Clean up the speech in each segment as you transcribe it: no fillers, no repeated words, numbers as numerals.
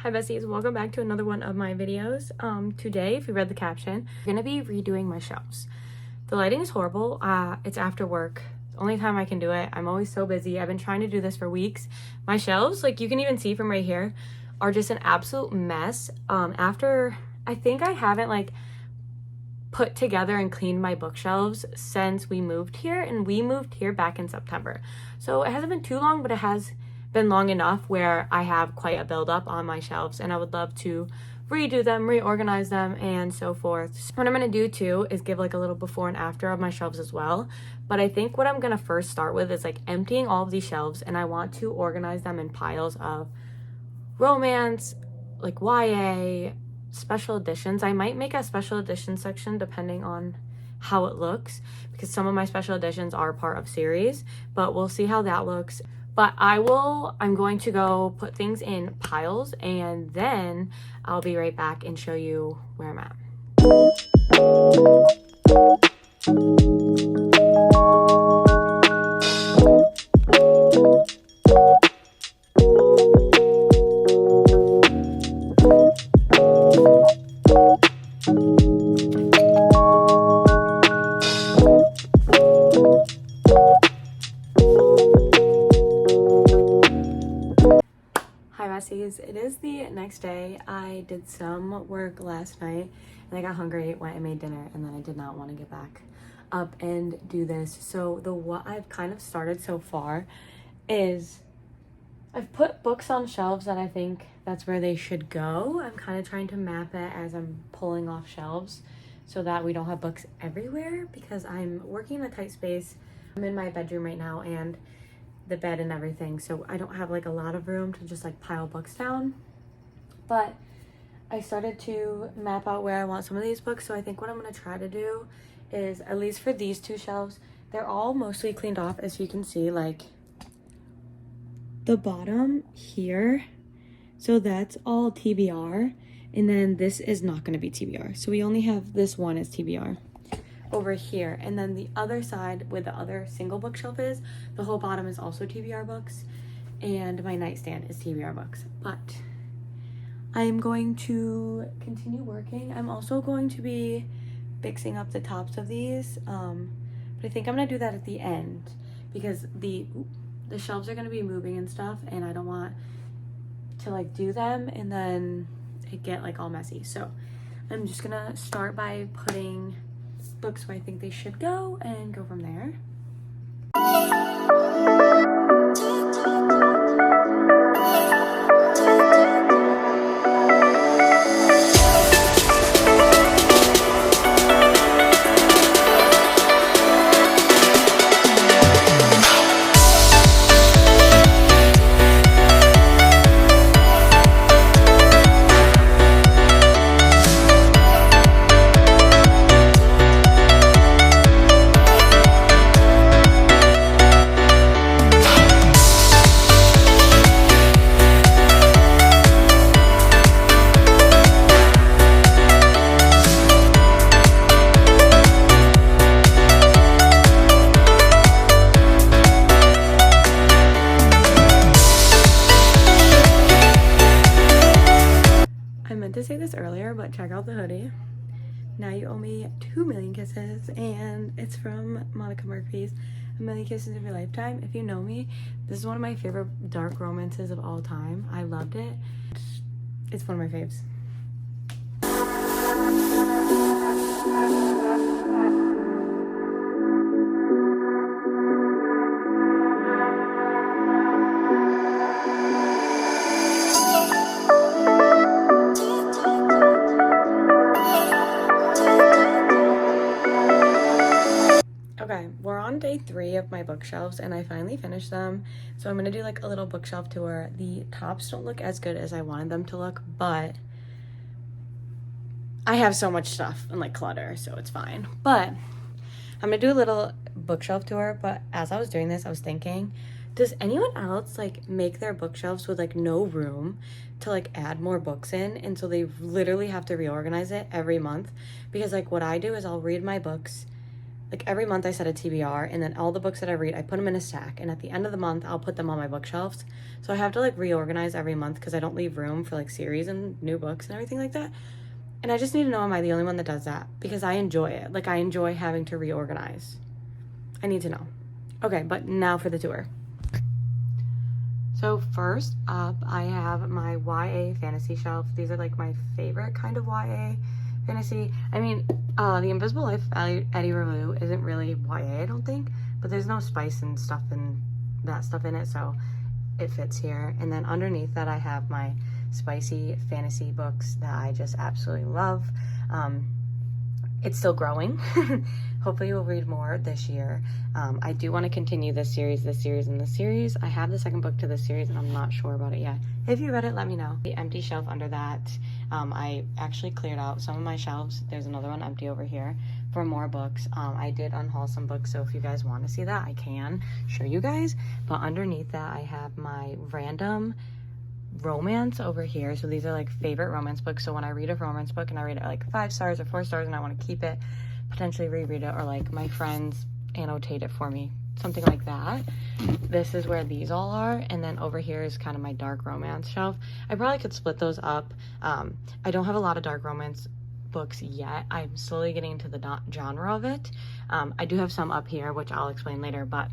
Hi besties, welcome back to another one of my videos. Today, if you read the caption, I'm gonna be redoing my shelves. The lighting is horrible. It's after work. It's the only time I can do it. I'm always so busy. I've been trying to do this for weeks. My shelves, like you can even see from right here, are just an absolute mess. I think I haven't like put together and cleaned my bookshelves since we moved here, and we moved here back in September. So it hasn't been too long, but it has been long enough where I have quite a buildup on my shelves, and I would love to redo them, reorganize them, and so forth. So what I'm going to do too is give like a little before and after of my shelves as well. But I think what I'm going to first start with is like emptying all of these shelves, and I want to organize them in piles of romance, like YA, special editions. I might make a special edition section depending on how it looks, because some of my special editions are part of series, but we'll see how that looks. But I'm going to go put things in piles, and then I'll be right back and show you where I'm at. It is the next day. I did some work last night and I got hungry, went and made dinner, and then I did not want to get back up and do this. So what I've kind of started so far is I've put books on shelves that I think that's where they should go. I'm kind of trying to map it as I'm pulling off shelves so that we don't have books everywhere, because I'm working in a tight space. I'm in my bedroom right now and the bed and everything, so I don't have like a lot of room to just like pile books down. But I started to map out where I want some of these books, so I think what I'm going to try to do is, at least for these two shelves, they're all mostly cleaned off, as you can see, like the bottom here, so that's all TBR, and then this is not going to be TBR, so we only have this one as TBR over here. And then the other side where the other single bookshelf is, the whole bottom is also TBR books, and my nightstand is TBR books. But I'm going to continue working. I'm also going to be fixing up the tops of these, but I think I'm gonna do that at the end, because the shelves are gonna be moving and stuff, and I don't want to like do them and then it get like all messy. So I'm just gonna start by putting books where I think they should go and go from there. To say this earlier, but check out the hoodie. Now You Owe Me 2 Million Kisses, and it's from Monica Murphy's A Million Kisses of Your Lifetime. If you know me, this is one of my favorite dark romances of all time. I loved it. It's one of my faves. We're on day 3 of my bookshelves, and I finally finished them, so I'm gonna do like a little bookshelf tour. The tops don't look as good as I wanted them to look, but I have so much stuff and like clutter, so it's fine. But I'm gonna do a little bookshelf tour. But as I was doing this, I was thinking, does anyone else like make their bookshelves with like no room to like add more books in, and so they literally have to reorganize it every month? Because like what I do is I'll read my books like every month I set a TBR, and then all the books that I read, I put them in a stack, and at the end of the month I'll put them on my bookshelves. So I have to like reorganize every month because I don't leave room for like series and new books and everything like that. And I just need to know, am I the only one that does that? Because I enjoy it. Like, I enjoy having to reorganize. I need to know. Okay, but now for the tour. So first up, I have my YA fantasy shelf. These are like my favorite kind of YA fantasy. I mean, The Invisible Life of Eddie Revue isn't really YA, I don't think, but there's no spice and stuff and that stuff in it, so it fits here. And then underneath that, I have my spicy fantasy books that I just absolutely love. It's still growing. Hopefully we'll read more this year. I do want to continue this series. I have the second book to this series and I'm not sure about it yet. If you read it, let me know. The empty shelf under that, I actually cleared out some of my shelves. There's another one empty over here for more books. I did unhaul some books, so if you guys want to see that, I can show you guys. But underneath that, I have my random romance over here. So these are like favorite romance books. So when I read a romance book and I rate it like 5 stars or 4 stars and I want to keep it, potentially reread it, or like my friends annotate it for me, something like that, this is where these all are. And then over here is kind of my dark romance shelf. I probably could split those up. I don't have a lot of dark romance books yet. I'm slowly getting into the genre of it. I do have some up here, which I'll explain later, but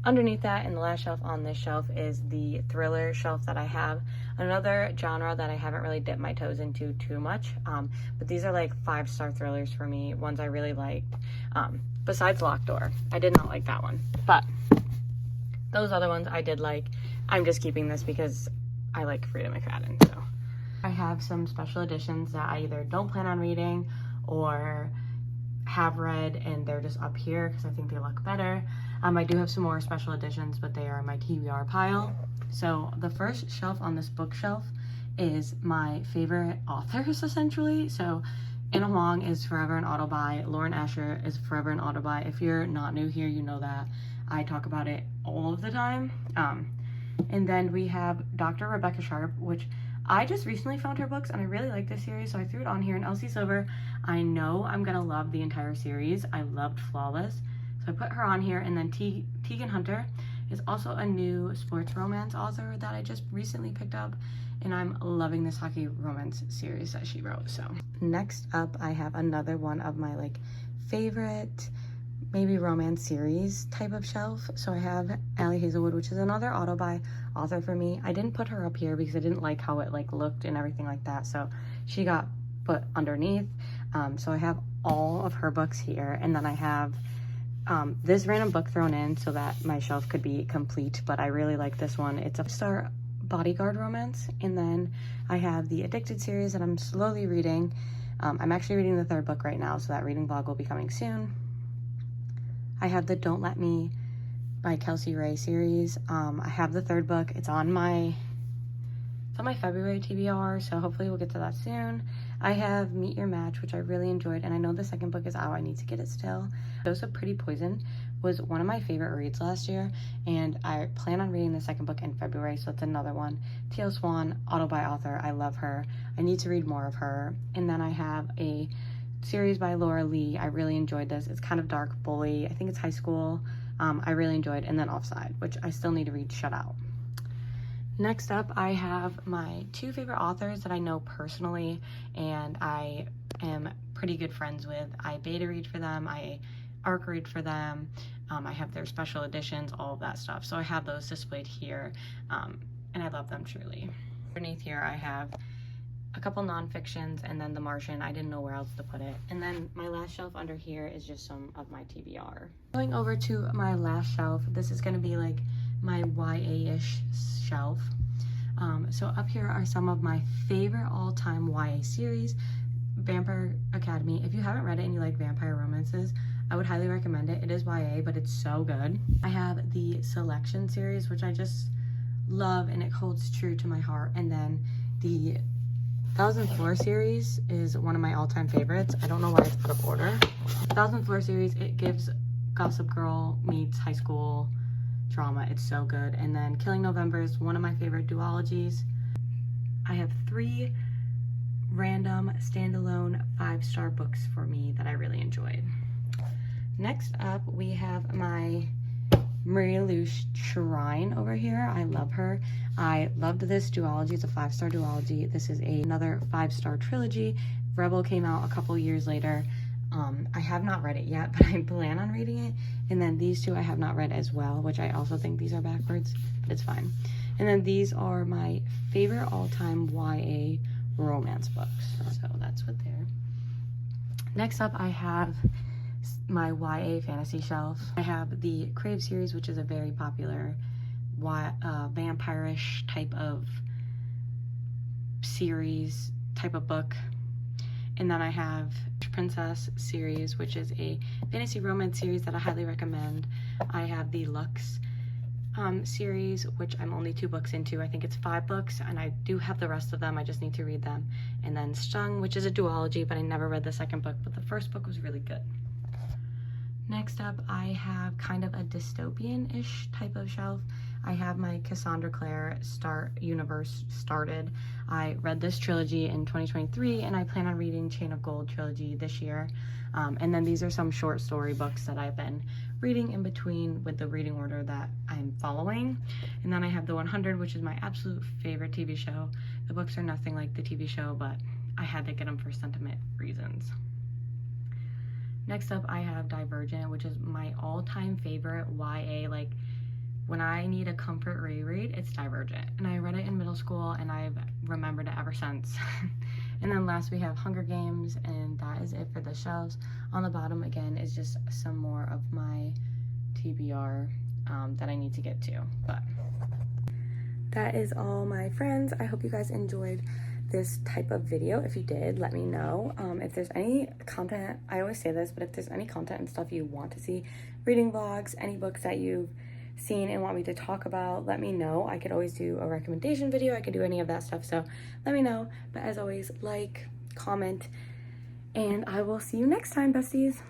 underneath that, in the last shelf on this shelf, is the thriller shelf that I have. Another genre that I haven't really dipped my toes into too much, but these are like 5-star thrillers for me, ones I really liked. Besides Locked Door, I did not like that one, but those other ones I did like. I'm just keeping this because I like Frida McFadden. So I have some special editions that I either don't plan on reading or have read, and they're just up here because I think they look better. I do have some more special editions, but they are in my TBR pile. So the first shelf on this bookshelf is my favorite authors, essentially. So Anna Huang is forever an auto buy. Lauren Asher is forever an auto buy. If you're not new here, you know that I talk about it all of the time. And then we have Dr. Rebecca Sharp, which I just recently found her books and I really like this series, so I threw it on here. And Elsie Silver, I know I'm gonna love the entire series. I loved Flawless, so I put her on here. And then Tegan Hunter is also a new sports romance author that I just recently picked up, and I'm loving this hockey romance series that she wrote. So next up, I have another one of my like favorite maybe romance series type of shelf. So I have Allie Hazelwood, which is another auto buy author for me. I didn't put her up here because I didn't like how it like looked and everything like that, so she got put underneath. So I have all of her books here, and then I have this random book thrown in so that my shelf could be complete, but I really like this one. It's a star bodyguard romance. And then I have the Addicted series that I'm slowly reading. I'm actually reading the 3rd book right now, so that reading vlog will be coming soon. I have the Don't Let Me by Kelsey Ray series. I have the 3rd book. It's on my February TBR, so hopefully we'll get to that soon. I have Meet Your Match, which I really enjoyed, and I know the 2nd book is out. I need to get it still. Dose of Pretty Poison was one of my favorite reads last year, and I plan on reading the 2nd book in February, so that's another one. Teal Swan, auto buy author. I love her. I need to read more of her. And then I have a series by Laura Lee. I really enjoyed this. It's kind of dark bully. I think it's high school. I really enjoyed. And then Offside, which I still need to read. Shut Out. Next up, I have my 2 favorite authors that I know personally and I am pretty good friends with. I beta read for them. I ARC read for them. I have their special editions, all of that stuff. So I have those displayed here, and I love them truly. Underneath here, I have a couple nonfictions, and then The Martian. I didn't know where else to put it. And then my last shelf under here is just some of my TBR. Going over to my last shelf, this is going to be like my YA-ish shelf. So up here are some of my favorite all-time YA series. Vampire Academy. If you haven't read it and you like vampire romances, I would highly recommend it. It is YA, but it's so good. I have the Selection series, which I just love, and it holds true to my heart. And then the Thousand Floor series is one of my all-time favorites. I don't know why it's out of order. Thousand Floor series, it gives Gossip Girl meets high school drama. It's so good. And then Killing November is one of my favorite duologies. I have 3 random standalone 5-star books for me that I really enjoyed. Next up, we have my Maria Luce Shrine over here. I love her. I loved this duology. It's a 5-star duology. This is another 5-star trilogy. Rebel came out a couple years later. I have not read it yet, but I plan on reading it. And then these two I have not read as well, which I also think these are backwards, but it's fine. And then these are my favorite all-time YA romance books. So that's what they're. Next up, I have my YA fantasy shelf. I have the Crave series, which is a very popular vampire-ish type of series, type of book. And then I have Princess series, which is a fantasy romance series that I highly recommend. I have the Lux series, which I'm only 2 books into. I think it's 5 books, and I do have the rest of them. I just need to read them. And then Stung, which is a duology, but I never read the second book, but the first book was really good. Next up, I have kind of a dystopian-ish type of shelf. I have my Cassandra Clare universe started. I read this trilogy in 2023, and I plan on reading Chain of Gold trilogy this year. And then these are some short story books that I've been reading in between with the reading order that I'm following. And then I have The 100, which is my absolute favorite TV show. The books are nothing like the TV show, but I had to get them for sentiment reasons. Next up, I have Divergent, which is my all-time favorite YA. Like, when I need a comfort reread, it's Divergent. And I read it in middle school, and I've remembered it ever since. And then last, we have Hunger Games, and that is it for the shelves. On the bottom, again, is just some more of my TBR that I need to get to. But that is all, my friends. I hope you guys enjoyed this type of video. If you did, let me know. If there's any content, I always say this, but if there's any content and stuff you want to see, reading vlogs, any books that you've seen and want me to talk about, let me know. I could always do a recommendation video. I could do any of that stuff, so let me know. But as always, like, comment, and I will see you next time, besties.